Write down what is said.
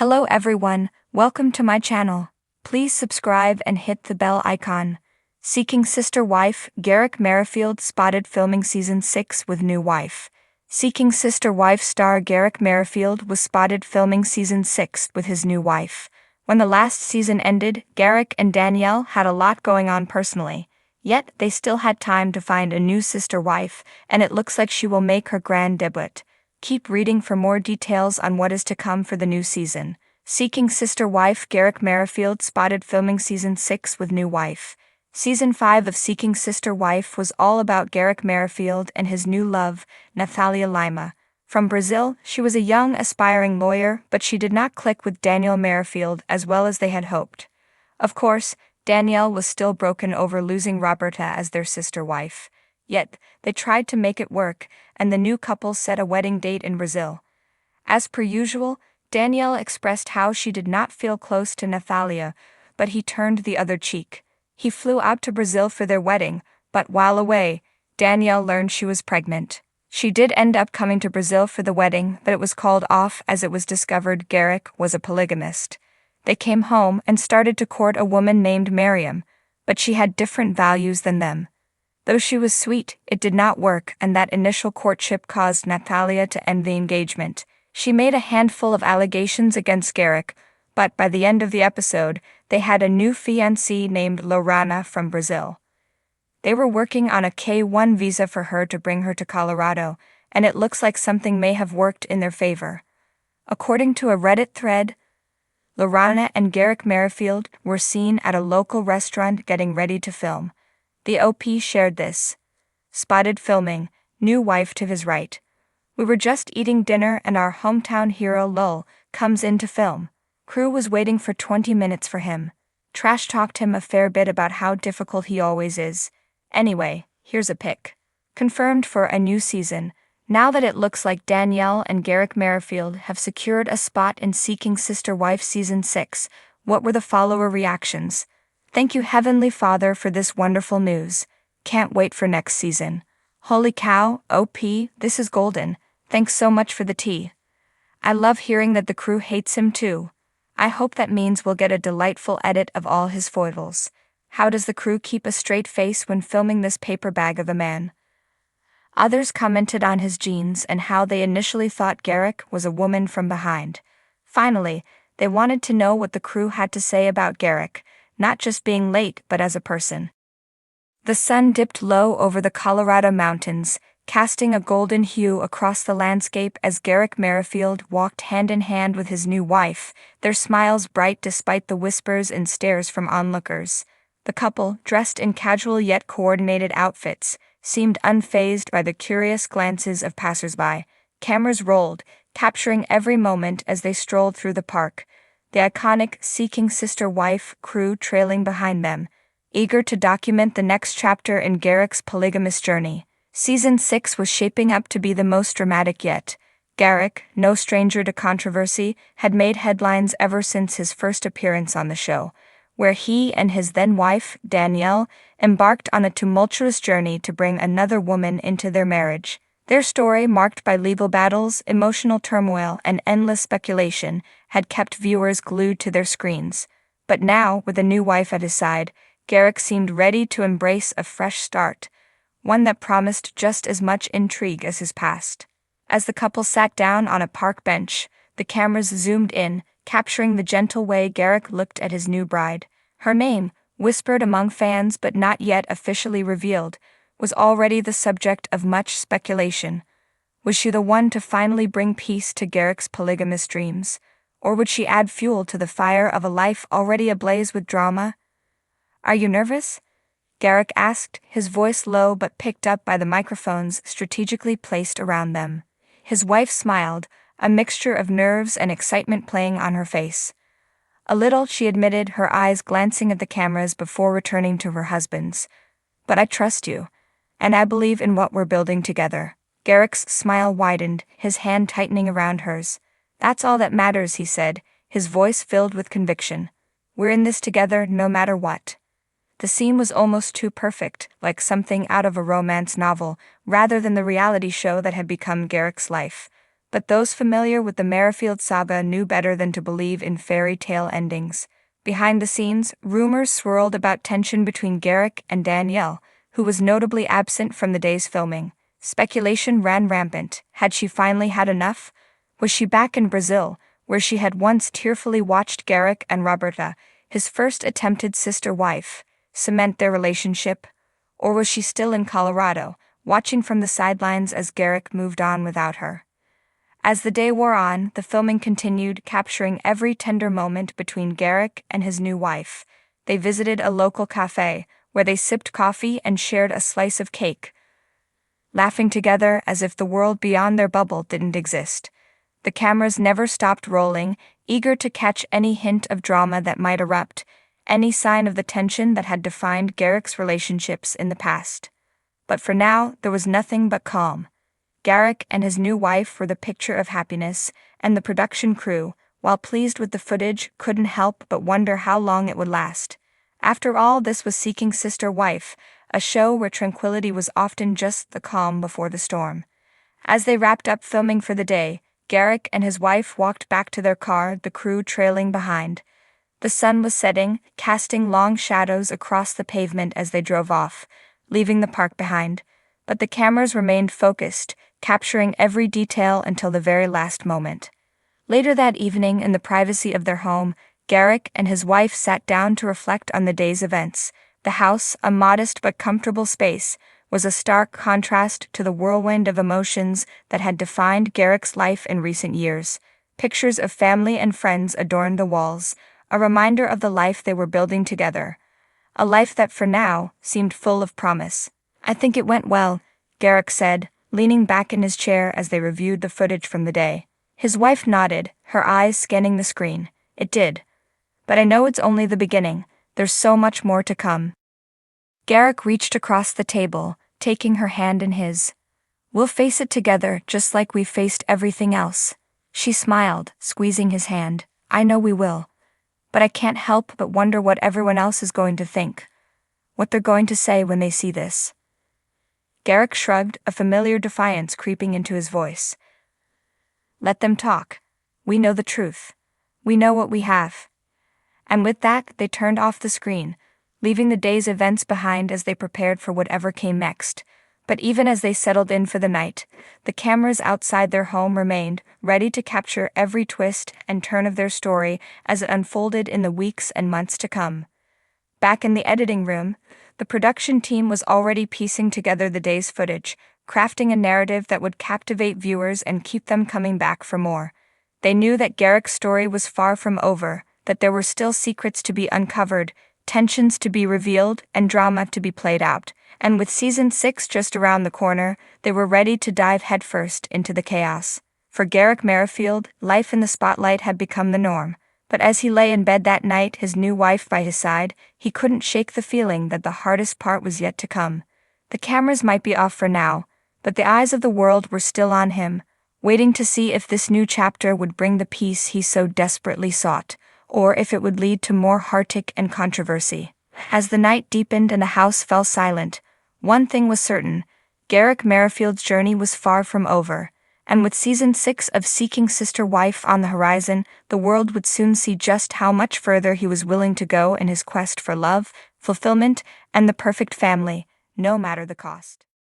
Hello everyone, welcome to my channel. Please subscribe and hit the bell icon. Seeking Sister Wife, Garrick Merrifield spotted filming season 6 with new wife. Seeking Sister Wife star Garrick Merrifield was spotted filming season 6 with his new wife. When the last season ended, Garrick and Danielle had a lot going on personally. Yet, they still had time to find a new sister wife, and it looks like she will make her grand debut. Keep reading for more details on what is to come for the new season. Seeking Sister Wife, Garrick Merrifield spotted filming season 6 with new wife. Season 5 of Seeking Sister Wife was all about Garrick Merrifield and his new love, Nathalia Lima. From Brazil, she was a young, aspiring lawyer, but she did not click with Danielle Merrifield as well as they had hoped. Of course, Danielle was still broken over losing Roberta as their sister wife. Yet, they tried to make it work, and the new couple set a wedding date in Brazil. As per usual, Danielle expressed how she did not feel close to Nathalia, but he turned the other cheek. He flew out to Brazil for their wedding, but while away, Danielle learned she was pregnant. She did end up coming to Brazil for the wedding, but it was called off as it was discovered Garrick was a polygamist. They came home and started to court a woman named Miriam, but she had different values than them. Though she was sweet, it did not work, and that initial courtship caused Nathalia to end the engagement. She made a handful of allegations against Garrick, but by the end of the episode, they had a new fiancée named Lorana from Brazil. They were working on a K-1 visa for her to bring her to Colorado, and it looks like something may have worked in their favor. According to a Reddit thread, Lorana and Garrick Merrifield were seen at a local restaurant getting ready to film. The OP shared this. Spotted filming, new wife to his right. We were just eating dinner and our hometown hero Lul comes in to film. Crew was waiting for 20 minutes for him. Trash talked him a fair bit about how difficult he always is. Anyway, here's a pic. Confirmed for a new season. Now that it looks like Danielle and Garrick Merrifield have secured a spot in Seeking Sister Wife Season 6, what were the follower reactions? Thank you Heavenly Father for this wonderful news. Can't wait for next season. Holy cow, OP, this is golden. Thanks so much for the tea. I love hearing that the crew hates him too. I hope that means we'll get a delightful edit of all his foibles. How does the crew keep a straight face when filming this paper bag of a man? Others commented on his genes and how they initially thought Garrick was a woman from behind. Finally, they wanted to know what the crew had to say about Garrick, not just being late but as a person. The sun dipped low over the Colorado mountains, casting a golden hue across the landscape as Garrick Merrifield walked hand in hand with his new wife, their smiles bright despite the whispers and stares from onlookers. The couple, dressed in casual yet coordinated outfits, seemed unfazed by the curious glances of passersby. Cameras rolled, capturing every moment as they strolled through the park, the iconic Seeking Sister Wife crew trailing behind them, eager to document the next chapter in Garrick's polygamous journey. Season 6 was shaping up to be the most dramatic yet. Garrick, no stranger to controversy, had made headlines ever since his first appearance on the show, where he and his then-wife, Danielle, embarked on a tumultuous journey to bring another woman into their marriage. Their story, marked by legal battles, emotional turmoil, and endless speculation, had kept viewers glued to their screens. But now, with a new wife at his side, Garrick seemed ready to embrace a fresh start, one that promised just as much intrigue as his past. As the couple sat down on a park bench, the cameras zoomed in, capturing the gentle way Garrick looked at his new bride. Her name, whispered among fans but not yet officially revealed, was already the subject of much speculation. Was she the one to finally bring peace to Garrick's polygamous dreams? Or would she add fuel to the fire of a life already ablaze with drama? Are you nervous? Garrick asked, his voice low but picked up by the microphones strategically placed around them. His wife smiled, a mixture of nerves and excitement playing on her face. A little, she admitted, her eyes glancing at the cameras before returning to her husband's. But I trust you, and I believe in what we're building together. Garrick's smile widened, his hand tightening around hers. That's all that matters, he said, his voice filled with conviction. We're in this together no matter what. The scene was almost too perfect, like something out of a romance novel, rather than the reality show that had become Garrick's life. But those familiar with the Merrifield saga knew better than to believe in fairy tale endings. Behind the scenes, rumors swirled about tension between Garrick and Danielle, who was notably absent from the day's filming. Speculation ran rampant. Had she finally had enough? Was she back in Brazil, where she had once tearfully watched Garrick and Roberta, his first attempted sister-wife, cement their relationship? Or was she still in Colorado, watching from the sidelines as Garrick moved on without her? As the day wore on, the filming continued, capturing every tender moment between Garrick and his new wife. They visited a local cafe, where they sipped coffee and shared a slice of cake, laughing together as if the world beyond their bubble didn't exist. The cameras never stopped rolling, eager to catch any hint of drama that might erupt, any sign of the tension that had defined Garrick's relationships in the past. But for now, there was nothing but calm. Garrick and his new wife were the picture of happiness, and the production crew, while pleased with the footage, couldn't help but wonder how long it would last. After all, this was Seeking Sister Wife, a show where tranquility was often just the calm before the storm. As they wrapped up filming for the day, Garrick and his wife walked back to their car, the crew trailing behind. The sun was setting, casting long shadows across the pavement as they drove off, leaving the park behind. But the cameras remained focused, capturing every detail until the very last moment. Later that evening, in the privacy of their home, Garrick and his wife sat down to reflect on the day's events. The house, a modest but comfortable space, was a stark contrast to the whirlwind of emotions that had defined Garrick's life in recent years. Pictures of family and friends adorned the walls, a reminder of the life they were building together. A life that for now seemed full of promise. "I think it went well," Garrick said, leaning back in his chair as they reviewed the footage from the day. His wife nodded, her eyes scanning the screen. "It did. But I know it's only the beginning. There's so much more to come." Garrick reached across the table, taking her hand in his. "We'll face it together just like we've faced everything else." She smiled, squeezing his hand. "I know we will. But I can't help but wonder what everyone else is going to think. What they're going to say when they see this." Garrick shrugged, a familiar defiance creeping into his voice. "Let them talk. We know the truth. We know what we have." And with that, they turned off the screen, leaving the day's events behind as they prepared for whatever came next. But even as they settled in for the night, the cameras outside their home remained, ready to capture every twist and turn of their story as it unfolded in the weeks and months to come. Back in the editing room, the production team was already piecing together the day's footage, crafting a narrative that would captivate viewers and keep them coming back for more. They knew that Garrick's story was far from over, that there were still secrets to be uncovered, tensions to be revealed, and drama to be played out. And with season 6 just around the corner, they were ready to dive headfirst into the chaos. For Garrick Merrifield, life in the spotlight had become the norm. But as he lay in bed that night, his new wife by his side, he couldn't shake the feeling that the hardest part was yet to come. The cameras might be off for now, but the eyes of the world were still on him, waiting to see if this new chapter would bring the peace he so desperately sought, or if it would lead to more heartache and controversy. As the night deepened and the house fell silent, one thing was certain: Garrick Merrifield's journey was far from over. And with season 6 of Seeking Sister Wife on the horizon, the world would soon see just how much further he was willing to go in his quest for love, fulfillment, and the perfect family, no matter the cost.